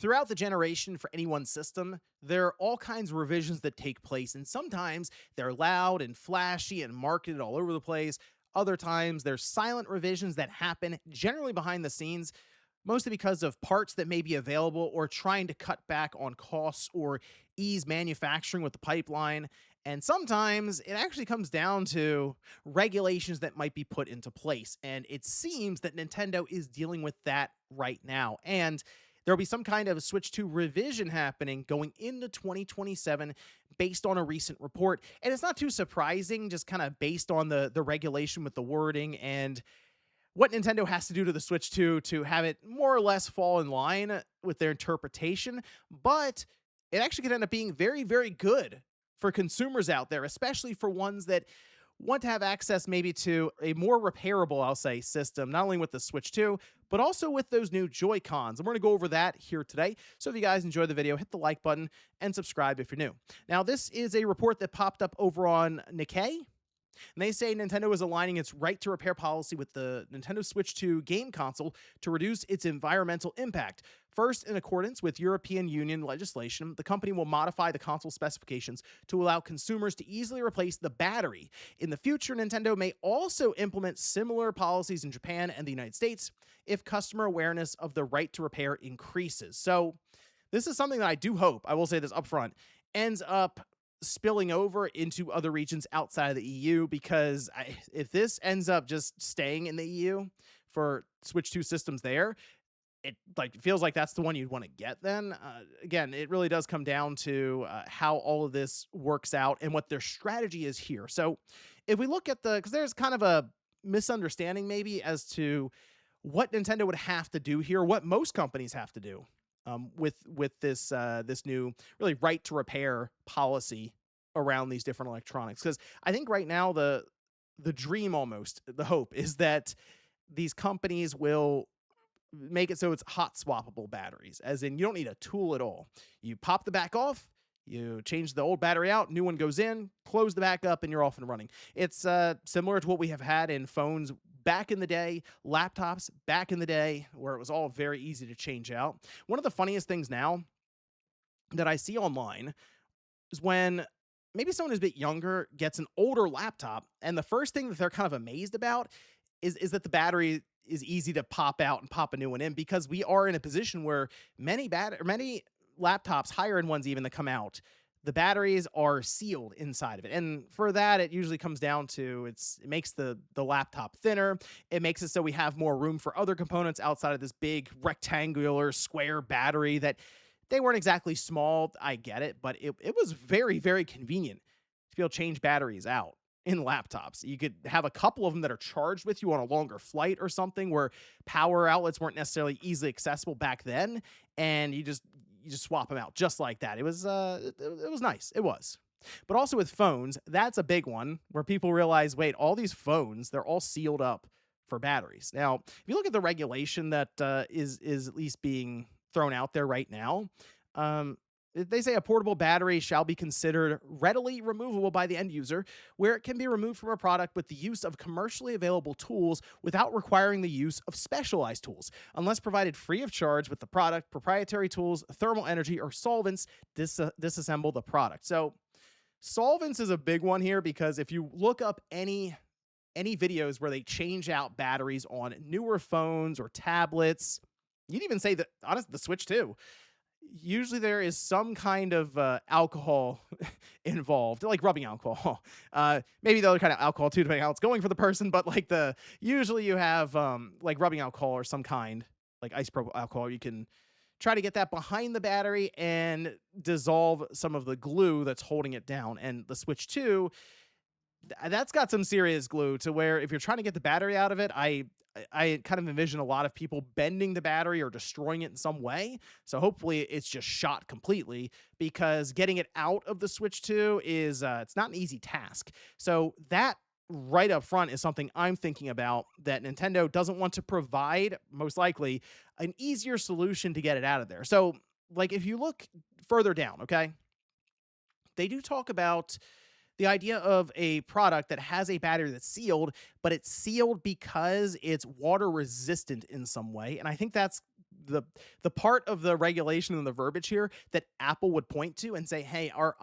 Throughout the generation for any one system, there are all kinds of revisions that take place, and sometimes they're loud and flashy and marketed all over the place. Other times, there's silent revisions that happen generally behind the scenes, mostly because of parts that may be available or trying to cut back on costs or ease manufacturing with the pipeline. And sometimes it actually comes down to regulations that might be put into place. And it seems that Nintendo is dealing with that right now. And there'll be some kind of Switch 2 revision happening going into 2027 based on a recent report. And it's not too surprising, just kind of based on the regulation with the wording and what Nintendo has to do to the Switch 2 to have it more or less fall in line with their interpretation. But it actually could end up being very, very good for consumers out there, especially for ones that want to have access maybe to a more repairable, I'll say, system, not only with the Switch 2, but also with those new Joy-Cons. And we're going to go over that here today. So if you guys enjoy the video, hit the like button and subscribe if you're new. Now, this is a report that popped up over on Nikkei. And they say Nintendo is aligning its right to repair policy with the Nintendo Switch 2 game console to reduce its environmental impact. First, in accordance with European Union legislation, the company will modify the console specifications to allow consumers to easily replace the battery. In the future, Nintendo may also implement similar policies in Japan and the United States if customer awareness of the right to repair increases. So, this is something that I do hope, I will say this upfront, ends up spilling over into other regions outside of the EU because if this ends up just staying in the EU for Switch 2 systems there, it feels like that's the one you'd want to get then. Again, it really does come down to how all of this works out and what their strategy is here. So if we look at because there's kind of a misunderstanding maybe as to what Nintendo would have to do here, what most companies have to do with this new really right to repair policy around these different electronics. Because I think right now the dream, almost the hope, is that these companies will make it so it's hot swappable batteries, as in you don't need a tool at all. You pop the back off, you change the old battery out, new one goes in, close the back up, and you're off and running. It's similar to what we have had in phones back in the day, laptops back in the day, where it was all very easy to change out. One of the funniest things now that I see online is when maybe someone who's a bit younger gets an older laptop, and the first thing that they're kind of amazed about is that the battery is easy to pop out and pop a new one in, because we are in a position where many laptops, higher end ones even that come out, the batteries are sealed inside of it. And for that, it usually comes down to it makes the laptop thinner. It makes it so we have more room for other components outside of this big rectangular square battery that they weren't exactly small. I get it, but it was very, very convenient to be able to change batteries out in laptops. You could have a couple of them that are charged with you on a longer flight or something, where power outlets weren't necessarily easily accessible back then, and you just swap them out just like that. It was nice. It was. But also with phones, that's a big one where people realize, wait, all these phones, they're all sealed up for batteries. Now, if you look at the regulation that is at least being thrown out there right now, they say a portable battery shall be considered readily removable by the end user, where it can be removed from a product with the use of commercially available tools without requiring the use of specialized tools, unless provided free of charge with the product. Proprietary tools, thermal energy, or solvents disassemble the product. So solvents is a big one here, because if you look up any videos where they change out batteries on newer phones or tablets, you'd even say that, honestly, the Switch too, usually there is some kind of alcohol involved, like rubbing alcohol. Maybe the other kind of alcohol too, depending on how it's going for the person. But usually you have like rubbing alcohol or some kind, like isopropyl alcohol. You can try to get that behind the battery and dissolve some of the glue that's holding it down. And the Switch 2, that's got some serious glue, to where if you're trying to get the battery out of it, I kind of envision a lot of people bending the battery or destroying it in some way. So hopefully it's just shot completely, because getting it out of the Switch 2 is it's not an easy task. So that right up front is something I'm thinking about, that Nintendo doesn't want to provide, most likely, an easier solution to get it out of there. So if you look further down, okay, they do talk about the idea of a product that has a battery that's sealed, but it's sealed because it's water resistant in some way. And I think that's the part of the regulation and the verbiage here that Apple would point to and say, "Hey, our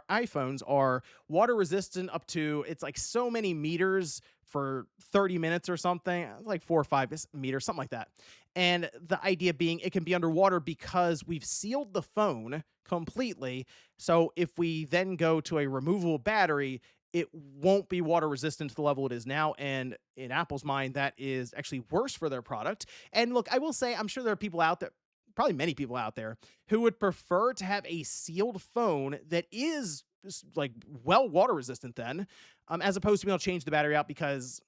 iPhones are water resistant up to it's like so many meters for 30 minutes or something, like 4 or 5 meters, something like that." And the idea being it can be underwater because we've sealed the phone completely. So if we then go to a removable battery, it won't be water resistant to the level it is now. And in Apple's mind, that is actually worse for their product. And look, I will say, I'm sure there are people out there, probably many people out there, who would prefer to have a sealed phone that is like well water resistant then, as opposed to being able to change the battery out because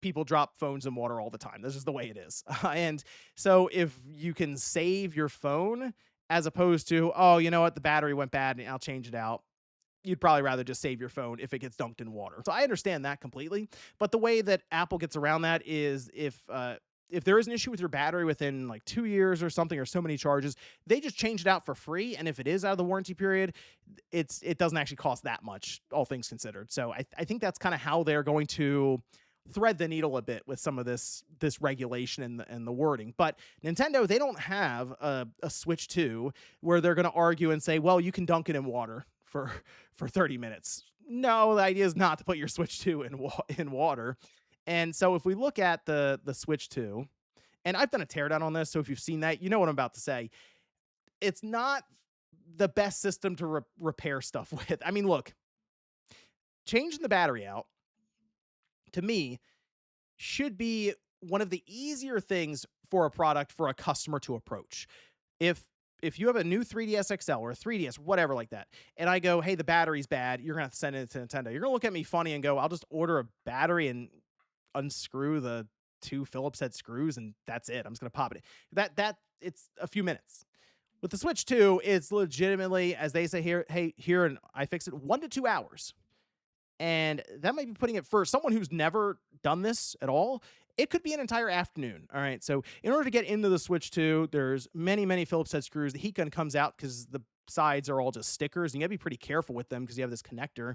people drop phones in water all the time. This is the way it is. And so if you can save your phone as opposed to, oh, you know what, the battery went bad and I'll change it out, you'd probably rather just save your phone if it gets dunked in water. So I understand that completely. But the way that Apple gets around that is if there is an issue with your battery within like 2 years or something, or so many charges, they just change it out for free. And if it is out of the warranty period, it doesn't actually cost that much, all things considered. So I think that's kind of how they're going to thread the needle a bit with some of this regulation and the wording. But Nintendo, they don't have a Switch 2 where they're going to argue and say, well, you can dunk it in water for 30 minutes. No, the idea is not to put your Switch 2 in water. And so if we look at the Switch 2, and I've done a teardown on this, so if you've seen that, you know what I'm about to say. It's not the best system to repair stuff with. I mean, look, changing the battery out to me should be one of the easier things for a product for a customer to approach. If you have a new 3DS XL or a 3DS, whatever like that, and I go, hey, the battery's bad, you're gonna have to send it to Nintendo. You're gonna look at me funny and go, I'll just order a battery and unscrew the two Phillips head screws, and that's it. I'm just gonna pop it. That it's a few minutes. With the Switch 2, it's legitimately, as they say here, hey, here and I fix it, 1 to 2 hours. And that might be putting it for someone who's never done this at all. It could be an entire afternoon. All right. So in order to get into the Switch 2, there's many Phillips head screws. The heat gun comes out because the sides are all just stickers. And you got to be pretty careful with them because you have this connector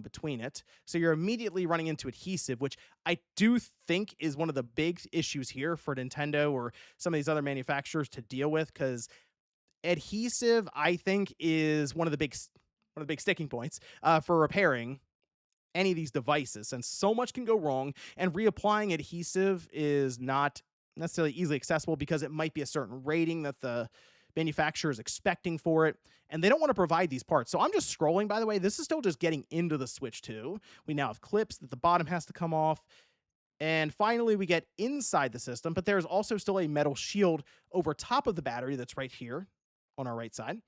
between it. So you're immediately running into adhesive, which I do think is one of the big issues here for Nintendo or some of these other manufacturers to deal with, because adhesive, I think, is one of the big sticking points for repairing any of these devices, since so much can go wrong, and reapplying adhesive is not necessarily easily accessible because it might be a certain rating that the manufacturer is expecting for it, and they don't want to provide these parts. So I'm just scrolling, by the way. This is still just getting into the Switch 2. We now have clips that the bottom has to come off. And finally, we get inside the system, but there's also still a metal shield over top of the battery that's right here on our right side.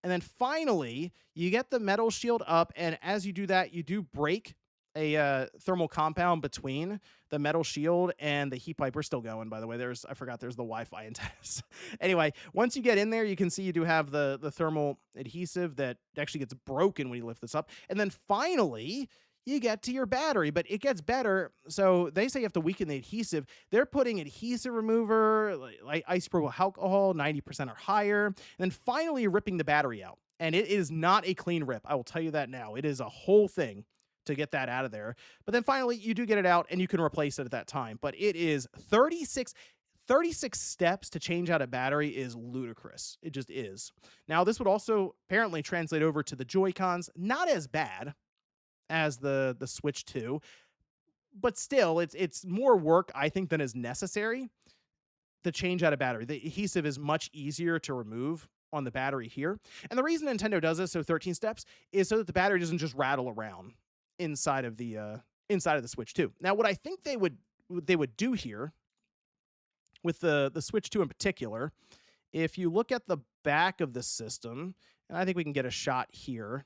And then finally, you get the metal shield up, and as you do that, you do break a thermal compound between the metal shield and the heat pipe. We're still going, by the way. I forgot there's the Wi-Fi antennas. Anyway, once you get in there, you can see you do have the thermal adhesive that actually gets broken when you lift this up. And then finally, you get to your battery, but it gets better. So they say you have to weaken the adhesive. They're putting adhesive remover, like isopropyl alcohol, 90% or higher. And then finally, you're ripping the battery out. And it is not a clean rip. I will tell you that now. It is a whole thing to get that out of there. But then finally, you do get it out and you can replace it at that time. But it is 36 steps to change out a battery is ludicrous. It just is. Now, this would also apparently translate over to the Joy-Cons. Not as bad as the Switch 2, but still, it's more work, I think, than is necessary to change out a battery. The adhesive is much easier to remove on the battery here. And the reason Nintendo does this, so 13 steps, is so that the battery doesn't just rattle around inside of the Switch 2. Now, what I think they would do here with the Switch 2 in particular, if you look at the back of the system, and I think we can get a shot here.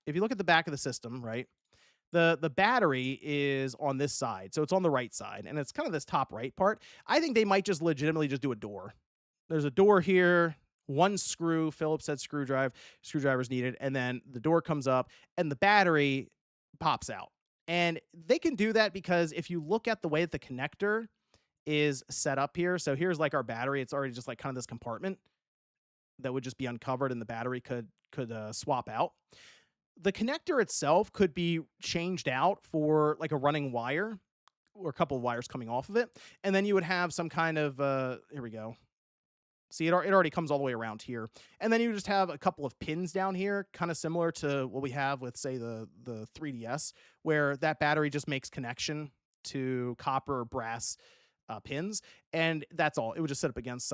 If you look at the back of the system, right, the battery is on this side, so it's on the right side, and it's kind of this top right part. I think they might just legitimately just do a door. There's a door here, one screw, Phillips head screwdriver's needed, and then the door comes up, and the battery pops out. And they can do that because if you look at the way that the connector is set up here, so here's like our battery. It's already just like kind of this compartment that would just be uncovered, and the battery could swap out. The connector itself could be changed out for like a running wire or a couple of wires coming off of it. And then you would have some kind of, here we go. See, it already comes all the way around here. And then you just have a couple of pins down here, kind of similar to what we have with, say, the 3DS, where that battery just makes connection to copper or brass pins, and that's all. It would just sit up against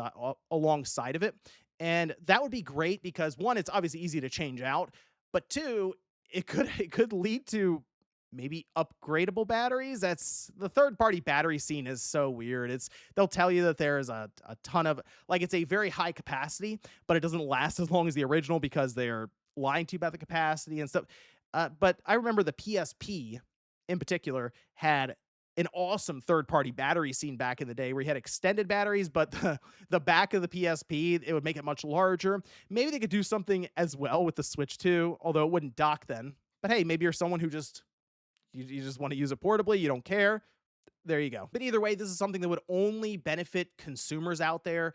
alongside of it, and that would be great because one, it's obviously easy to change out, but two, it could lead to maybe upgradable batteries. That's the third party battery scene is so weird. It's they'll tell you that there's a ton of like it's a very high capacity, but it doesn't last as long as the original because they're lying to you about the capacity and stuff. But I remember the PSP in particular had an awesome third party battery scene back in the day where you had extended batteries, but the back of the PSP, it would make it much larger. Maybe they could do something as well with the Switch 2, although it wouldn't dock then. But hey, maybe you're someone who just you just want to use it portably, you don't care. There you go. But either way, this is something that would only benefit consumers out there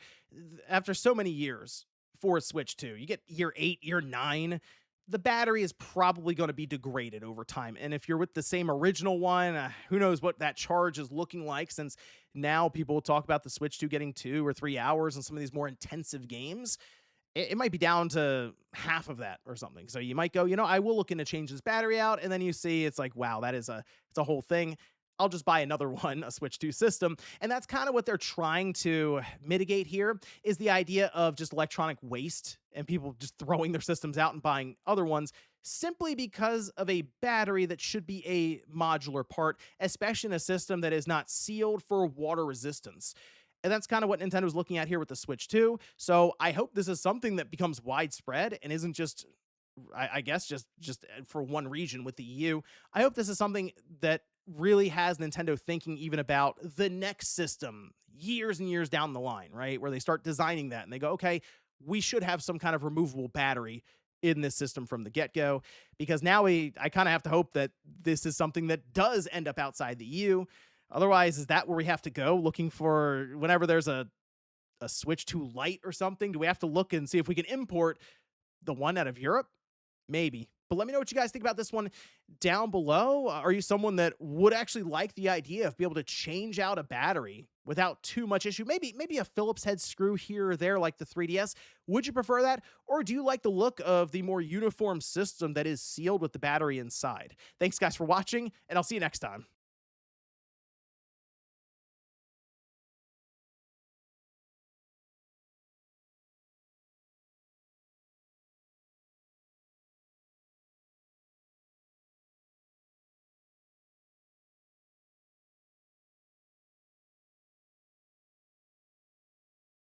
after so many years for a Switch 2. You get year 8, year 9, the battery is probably going to be degraded over time. And if you're with the same original one, who knows what that charge is looking like, since now people talk about the Switch 2 getting 2 or 3 hours on some of these more intensive games. It might be down to half of that or something. So you might go, I will look into change this battery out. And then you see it's like, wow, it's a whole thing. I'll just buy another one, a Switch 2 system. And that's kind of what they're trying to mitigate here is the idea of just electronic waste and people just throwing their systems out and buying other ones simply because of a battery that should be a modular part, especially in a system that is not sealed for water resistance. And that's kind of what Nintendo's looking at here with the Switch 2. So I hope this is something that becomes widespread and isn't just, I guess, just for one region with the EU. I hope this is something that really has Nintendo thinking even about the next system years and years down the line, right? Where they start designing that and they go, okay, we should have some kind of removable battery in this system from the get-go, because now I kind of have to hope that this is something that does end up outside the EU. Otherwise, is that where we have to go looking for whenever there's a Switch 2 Lite or something? Do we have to look and see if we can import the one out of Europe? Maybe. But let me know what you guys think about this one down below. Are you someone that would actually like the idea of being able to change out a battery without too much issue? Maybe a Phillips head screw here or there like the 3DS. Would you prefer that? Or do you like the look of the more uniform system that is sealed with the battery inside? Thanks, guys, for watching, and I'll see you next time.